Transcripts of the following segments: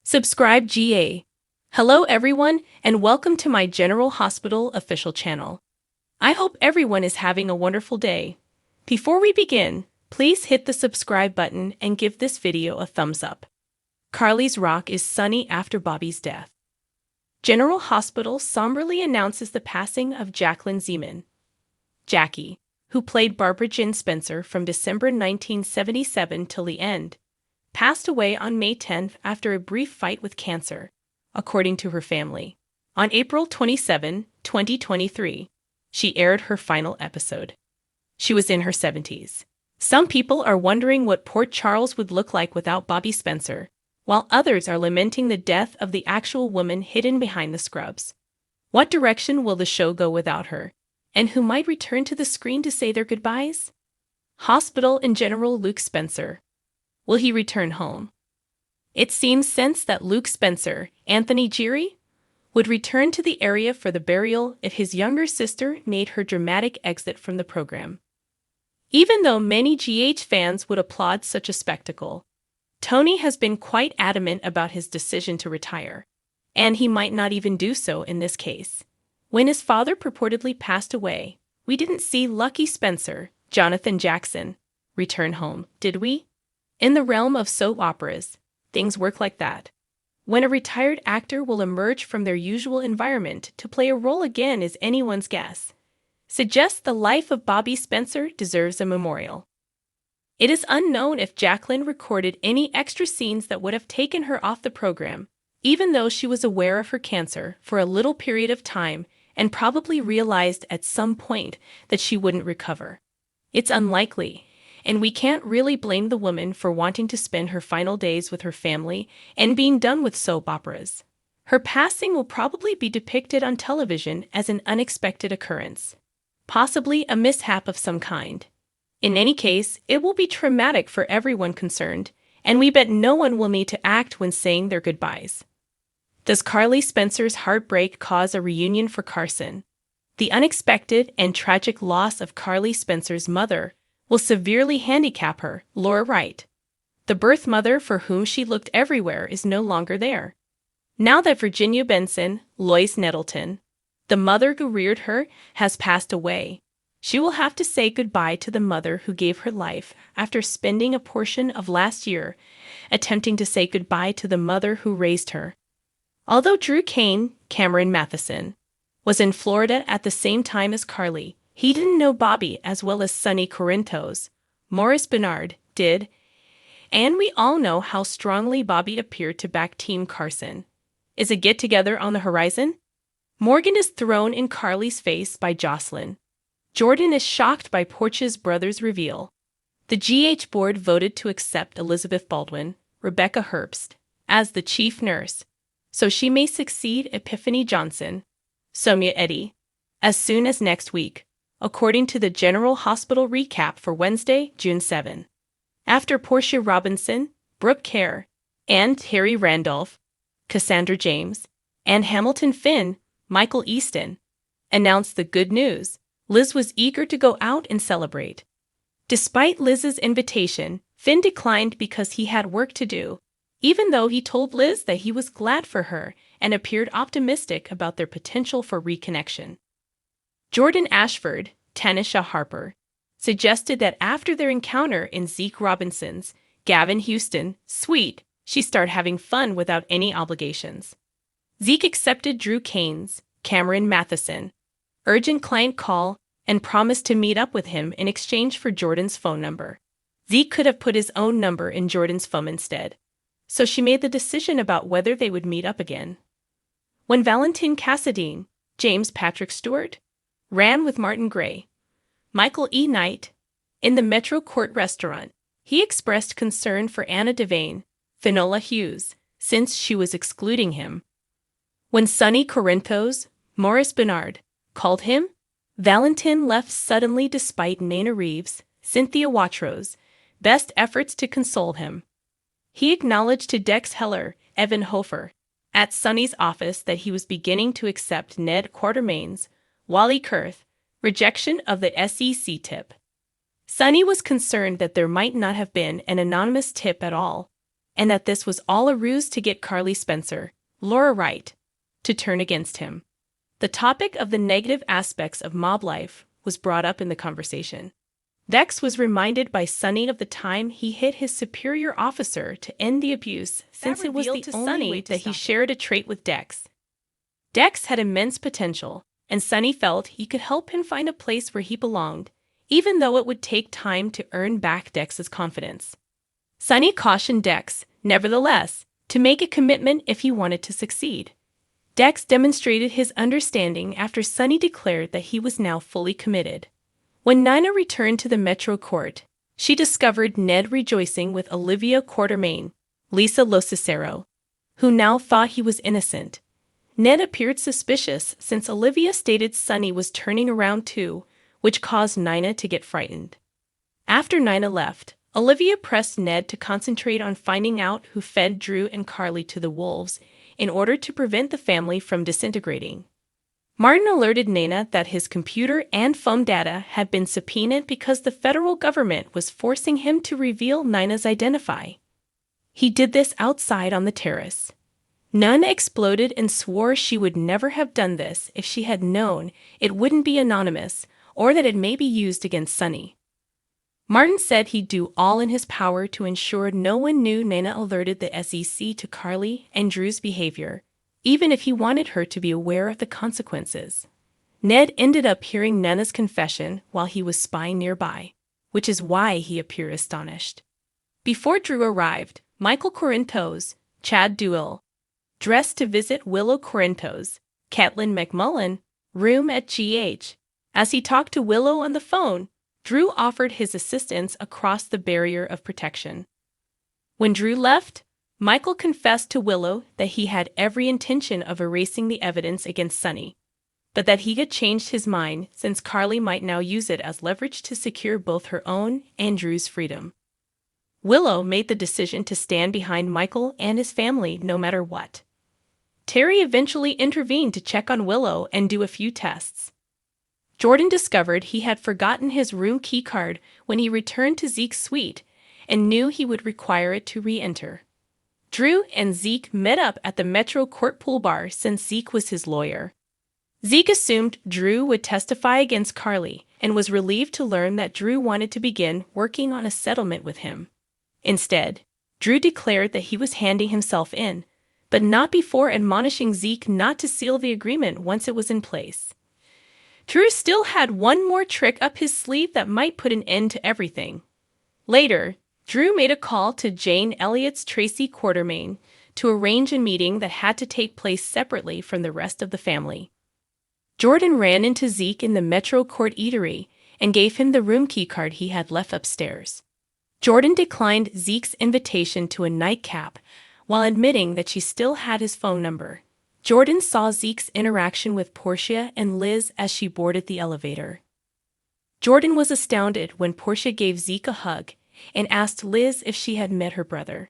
Subscribe GA. Hello everyone and welcome to my General Hospital official channel. I hope everyone is having a wonderful day. Before we begin, please hit the subscribe button and give this video a thumbs up. Carly's rock is Sonny after Bobbie's death. General Hospital somberly announces the passing of Jacqueline Zeman. Jackie, who played Barbara Jyn Spencer from December 1977 till the end, passed away on May 10th after a brief fight with cancer, according to her family. On April 27, 2023, she aired her final episode. She was in her 70s. Some people are wondering what Port Charles would look like without Bobbie Spencer, while others are lamenting the death of the actual woman hidden behind the scrubs. What direction will the show go without her? And who might return to the screen to say their goodbyes? Hospital in General Luke Spencer. Will he return home? It seems sense that Luke Spencer, Anthony Geary, would return to the area for the burial if his younger sister made her dramatic exit from the program. Even though many GH fans would applaud such a spectacle, Tony has been quite adamant about his decision to retire, and he might not even do so in this case. When his father purportedly passed away, we didn't see Lucky Spencer, Jonathan Jackson, return home, did we? In the realm of soap operas, things work like that. When a retired actor will emerge from their usual environment to play a role again is anyone's guess. Suggests the life of Bobbie Spencer deserves a memorial. It is unknown if Jacqueline recorded any extra scenes that would have taken her off the program, even though she was aware of her cancer for a little period of time and probably realized at some point that she wouldn't recover. It's unlikely, and we can't really blame the woman for wanting to spend her final days with her family and being done with soap operas. Her passing will probably be depicted on television as an unexpected occurrence, possibly a mishap of some kind. In any case, it will be traumatic for everyone concerned, and we bet no one will need to act when saying their goodbyes. Does Carly Spencer's heartbreak cause a reunion for Carson? The unexpected and tragic loss of Carly Spencer's mother will severely handicap her, Laura Wright. The birth mother for whom she looked everywhere is no longer there. Now that Virginia Benson, Lois Nettleton, the mother who reared her, has passed away, she will have to say goodbye to the mother who gave her life after spending a portion of last year attempting to say goodbye to the mother who raised her. Although Drew Kane, Cameron Matheson, was in Florida at the same time as Carly, he didn't know Bobbie as well as Sonny Corinthos, Maurice Benard, did, and we all know how strongly Bobbie appeared to back Team Carson. Is a get-together on the horizon? Morgan is thrown in Carly's face by Jocelyn. Jordan is shocked by Portia's brother's reveal. The GH board voted to accept Elizabeth Baldwin, Rebecca Herbst, as the chief nurse, so she may succeed Epiphany Johnson, Sonia Eddy, as soon as next week, according to the General Hospital recap for Wednesday, June 7. After Portia Robinson, Brooke Kerr, and Terry Randolph, Cassandra James, and Hamilton Finn, Michael Easton, announced the good news, Liz was eager to go out and celebrate. Despite Liz's invitation, Finn declined because he had work to do, even though he told Liz that he was glad for her and appeared optimistic about their potential for reconnection. Jordan Ashford, Tanisha Harper, suggested that after their encounter in Zeke Robinson's Gavin Houston suite, she start having fun without any obligations. Zeke accepted Drew Kane's, Cameron Matheson, urgent client call and promised to meet up with him in exchange for Jordan's phone number. Zeke could have put his own number in Jordan's phone instead, so she made the decision about whether they would meet up again. When Valentin Cassadine, James Patrick Stewart, ran with Martin Gray, Michael E. Knight, in the Metro Court restaurant, he expressed concern for Anna Devane, Finola Hughes, since she was excluding him. When Sonny Corinthos, Maurice Benard, called him, Valentin left suddenly despite Nana Reeves, Cynthia Watrous' best efforts to console him. He acknowledged to Dex Heller, Evan Hofer, at Sonny's office that he was beginning to accept Ned Quatermain's, Wally Kurth, rejection of the SEC tip. Sonny was concerned that there might not have been an anonymous tip at all, and that this was all a ruse to get Carly Spencer, Laura Wright, to turn against him. The topic of the negative aspects of mob life was brought up in the conversation. Dex was reminded by Sonny of the time he hit his superior officer to end the abuse, since it was the only way that he shared a trait with Dex. Dex had immense potential, and Sonny felt he could help him find a place where he belonged, even though it would take time to earn back Dex's confidence. Sonny cautioned Dex, nevertheless, to make a commitment if he wanted to succeed. Dex demonstrated his understanding after Sonny declared that he was now fully committed. When Nina returned to the Metro Court, she discovered Ned rejoicing with Olivia Quartermaine, Lisa Locicero, who now thought he was innocent. Ned appeared suspicious since Olivia stated Sonny was turning around too, which caused Nina to get frightened. After Nina left, Olivia pressed Ned to concentrate on finding out who fed Drew and Carly to the wolves in order to prevent the family from disintegrating. Martin alerted Nina that his computer and phone data had been subpoenaed because the federal government was forcing him to reveal Nina's identity. He did this outside on the terrace. Nina exploded and swore she would never have done this if she had known it wouldn't be anonymous or that it may be used against Sonny. Martin said he'd do all in his power to ensure no one knew Nina alerted the SEC to Carly and Drew's behavior, even if he wanted her to be aware of the consequences. Ned ended up hearing Nina's confession while he was spying nearby, which is why he appeared astonished. Before Drew arrived, Michael Corinthos, Chad Duell, dressed to visit Willow Corinthos, Caitlin McMullen, room at GH. As he talked to Willow on the phone, Drew offered his assistance across the barrier of protection. When Drew left, Michael confessed to Willow that he had every intention of erasing the evidence against Sonny, but that he had changed his mind since Carly might now use it as leverage to secure both her own and Drew's freedom. Willow made the decision to stand behind Michael and his family no matter what. Terry eventually intervened to check on Willow and do a few tests. Jordan discovered he had forgotten his room keycard when he returned to Zeke's suite and knew he would require it to re-enter. Drew and Zeke met up at the Metro Court pool bar since Zeke was his lawyer. Zeke assumed Drew would testify against Carly and was relieved to learn that Drew wanted to begin working on a settlement with him. Instead, Drew declared that he was handing himself in, but not before admonishing Zeke not to seal the agreement once it was in place. Drew still had one more trick up his sleeve that might put an end to everything. Later, Drew made a call to Jane Elliott's Tracy Quartermaine to arrange a meeting that had to take place separately from the rest of the family. Jordan ran into Zeke in the Metro Court eatery and gave him the room keycard he had left upstairs. Jordan declined Zeke's invitation to a nightcap while admitting that she still had his phone number. Jordan saw Zeke's interaction with Portia and Liz as she boarded the elevator. Jordan was astounded when Portia gave Zeke a hug and asked Liz if she had met her brother.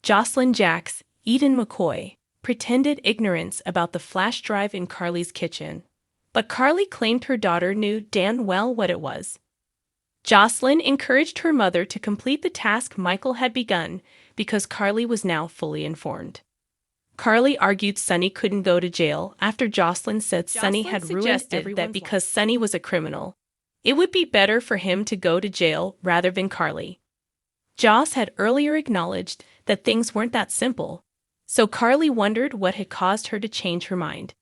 Jocelyn Jacks, Eden McCoy, pretended ignorance about the flash drive in Carly's kitchen, but Carly claimed her daughter knew damn well what it was. Jocelyn encouraged her mother to complete the task Michael had begun because Carly was now fully informed. Carly argued Sonny couldn't go to jail after Jocelyn said Sonny had ruined that because Sonny was a criminal. It would be better for him to go to jail rather than Carly. Joss had earlier acknowledged that things weren't that simple, so Carly wondered what had caused her to change her mind.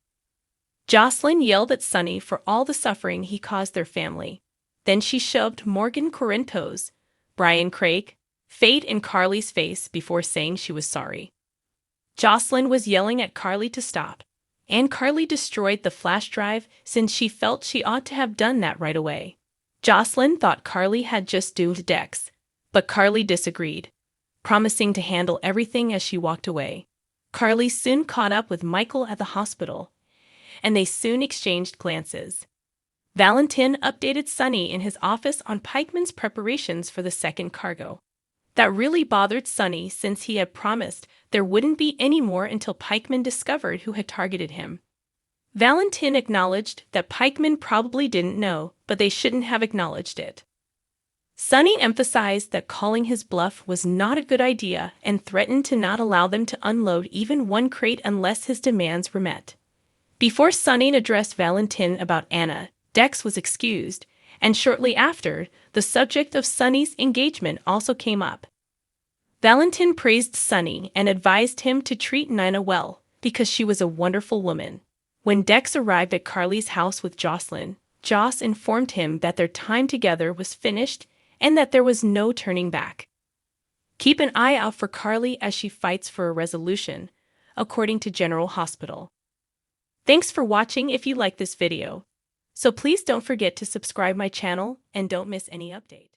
Jocelyn yelled at Sonny for all the suffering he caused their family. Then she shoved Morgan Corinthos, Brian Craig, Fate in Carly's face before saying she was sorry. Jocelyn was yelling at Carly to stop, and Carly destroyed the flash drive since she felt she ought to have done that right away. Jocelyn thought Carly had just doomed Dex, but Carly disagreed, promising to handle everything as she walked away. Carly soon caught up with Michael at the hospital, and they soon exchanged glances. Valentin updated Sonny in his office on Pikeman's preparations for the second cargo. That really bothered Sonny since he had promised there wouldn't be any more until Pikeman discovered who had targeted him. Valentin acknowledged that Pikeman probably didn't know, but they shouldn't have acknowledged it. Sonny emphasized that calling his bluff was not a good idea and threatened to not allow them to unload even one crate unless his demands were met. Before Sonny addressed Valentin about Anna, Dex was excused, and shortly after, the subject of Sonny's engagement also came up. Valentin praised Sonny and advised him to treat Nina well, because she was a wonderful woman. When Dex arrived at Carly's house with Jocelyn, Joss informed him that their time together was finished and that there was no turning back. Keep an eye out for Carly as she fights for a resolution, according to General Hospital. Thanks for watching if you like this video. So please don't forget to subscribe my channel and don't miss any update.